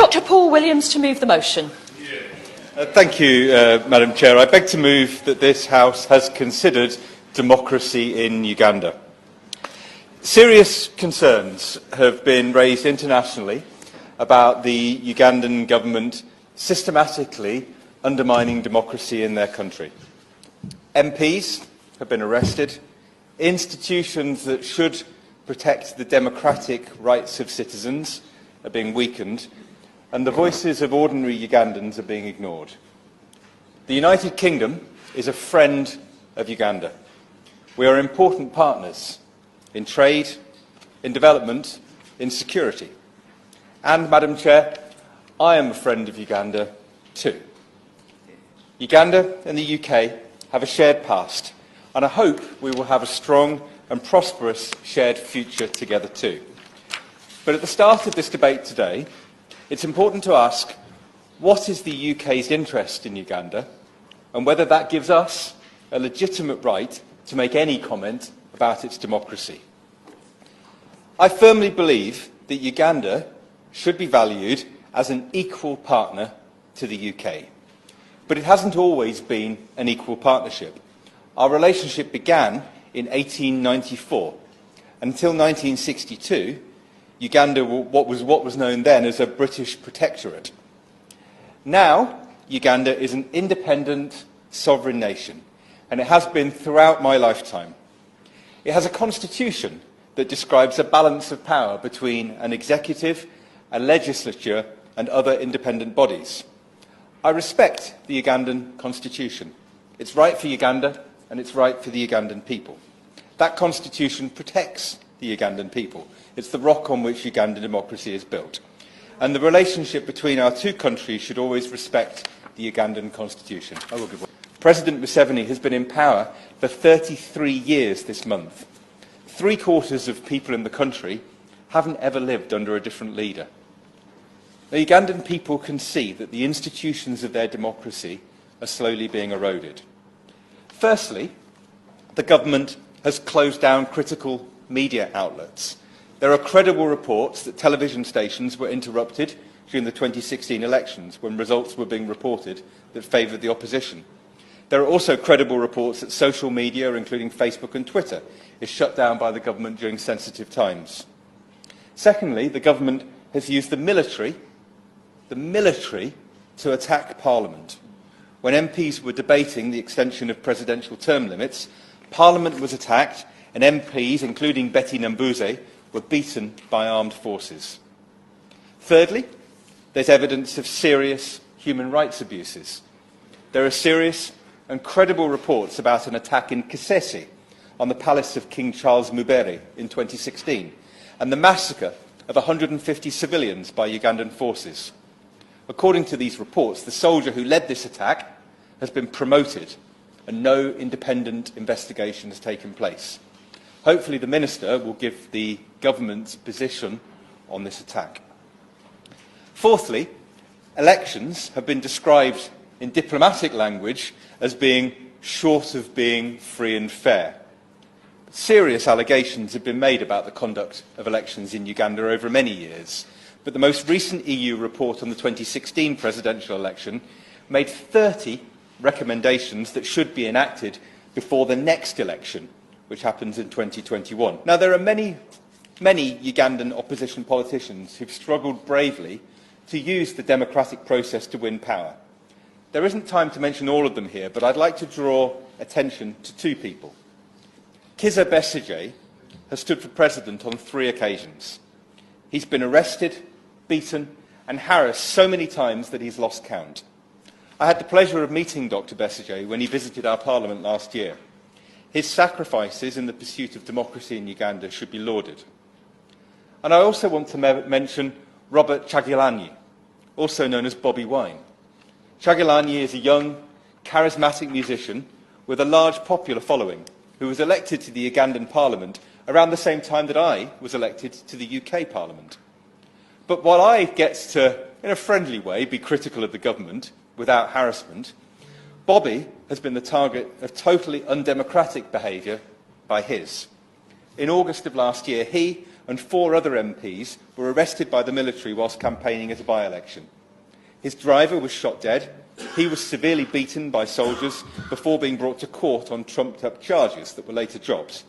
Dr Paul Williams to move the motion. Thank you, Madam Chair. I beg to move that this House has considered democracy in Uganda. Serious concerns have been raised internationally about the Ugandan government systematically undermining democracy in their country. MPs have been arrested, institutions that should protect the democratic rights of citizens are being weakened, and the voices of ordinary Ugandans are being ignored. The United Kingdom is a friend of Uganda. We are important partners in trade, in development, in security. And, Madam Chair, I am a friend of Uganda too. Uganda and the UK have a shared past, and I hope we will have a strong and prosperous shared future together too. But at the start of this debate today, it's important to ask, what is the UK's interest in Uganda, and whether that gives us a legitimate right to make any comment about its democracy? I firmly believe that Uganda should be valued as an equal partner to the UK. But it hasn't always been an equal partnership. Our relationship began in 1894. Until 1962, Uganda was what was known then as a British protectorate. Now, Uganda is an independent, sovereign nation, and it has been throughout my lifetime. It has a constitution that describes a balance of power between an executive, a legislature, and other independent bodies. I respect the Ugandan constitution. It's right for Uganda, and it's right for the Ugandan people. That constitution protects the Ugandan people. It's the rock on which Ugandan democracy is built. And the relationship between our two countries should always respect the Ugandan constitution. President Museveni has been in power for 33 years this month. 3/4 of people in the country haven't ever lived under a different leader. The Ugandan people can see that the institutions of their democracy are slowly being eroded. Firstly, the government has closed down critical media outlets. There are credible reports that television stations were interrupted during the 2016 elections when results were being reported that favoured the opposition. There are also credible reports that social media, including Facebook and Twitter, is shut down by the government during sensitive times. Secondly, the government has used the military to attack Parliament. When MPs were debating the extension of presidential term limits, Parliament was attacked and MPs, including Betty Nambuze, were beaten by armed forces. Thirdly, there's evidence of serious human rights abuses. There are serious and credible reports about an attack in Kasese on the palace of King Charles Mubere in 2016 and the massacre of 150 civilians by Ugandan forces. According to these reports, the soldier who led this attack has been promoted and no independent investigation has taken place. Hopefully the Minister will give the government's position on this attack. Fourthly, elections have been described in diplomatic language as being short of being free and fair. Serious allegations have been made about the conduct of elections in Uganda over many years, but the most recent EU report on the 2016 presidential election made 30 recommendations that should be enacted before the next election, which happens in 2021. Now, there are many Ugandan opposition politicians who've struggled bravely to use the democratic process to win power. There isn't time to mention all of them here, but I'd like to draw attention to two people. Kizza Besigye has stood for president on 3 occasions. He's been arrested, beaten and harassed so many times that he's lost count. I had the pleasure of meeting Dr Besigye when he visited our parliament last year. His sacrifices in the pursuit of democracy in Uganda should be lauded. And I also want to mention Robert Kyagulanyi, also known as Bobby Wine. Kyagulanyi is a young, charismatic musician with a large popular following who was elected to the Ugandan parliament around the same time that I was elected to the UK parliament. But while I get to, in a friendly way, be critical of the government without harassment, Bobby has been the target of totally undemocratic behaviour by his. In August of last year, he, and 4 other MPs were arrested by the military whilst campaigning at a by-election. His driver was shot dead. He was severely beaten by soldiers before being brought to court on trumped-up charges that were later dropped.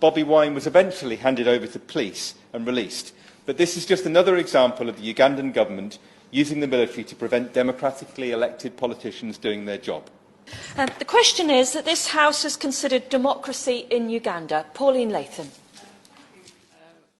Bobi Wine was eventually handed over to police and released, but this is just another example of the Ugandan government using the military to prevent democratically elected politicians doing their job. The question is that this House has considered democracy in Uganda. Pauline Latham.